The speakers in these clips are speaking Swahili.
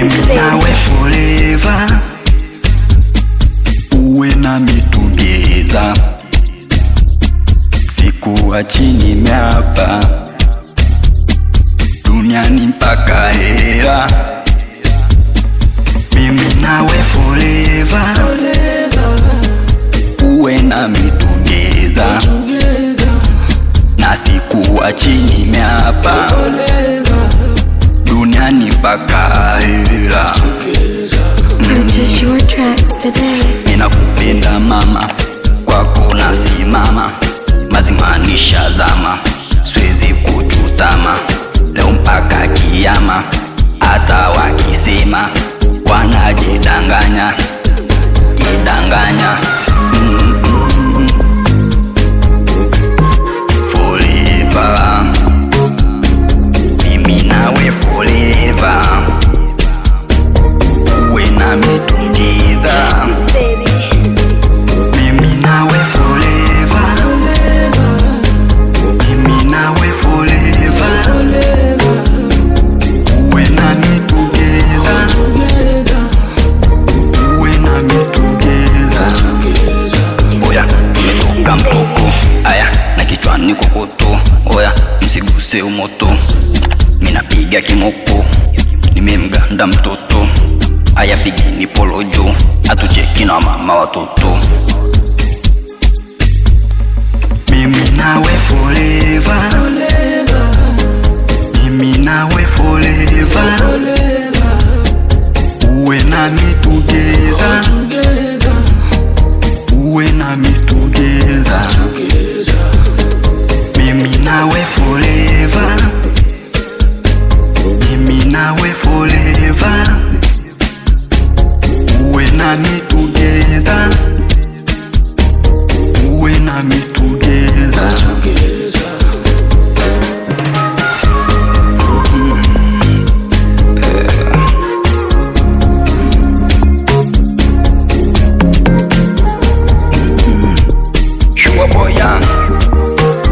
nawe forever, uwe nami together, sikuachi nimeapa, duniani mpaka hera. Mimi nawe forever, uwe nami together, na sikuachi nimeapa, duniani mpaka hera. Purchase your tracks today. Ninakupenda mama, kwako nasimama, mazimanisha zama, siwezi kuchutama, leo mpaka kiyama. Hata wakisema wanajidanganya, jidanganya. Forever, mimi nawe forever, uwe nami together. Mimi nawe forever, mimi nawe forever, uwe nami together, uwe nami together. Oya, nimetoka mtoko, aya na kichwani kokoto. Oya, msiguse umoto, minapiga kimoko, nimemganda mtoto. Aya pigini polojo, atucheki na mama watoto. Mimi nawe forever, mimi nawe forever, uwe nami together, uwe nami together. Mimi nawe forever, mimi nawe forever, uwe nami together, uwe nami together. Sure boy young.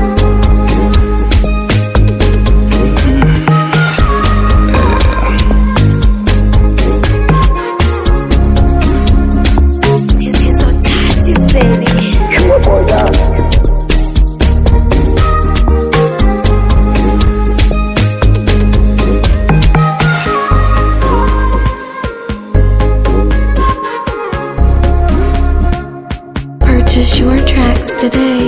Purchase your tracks today.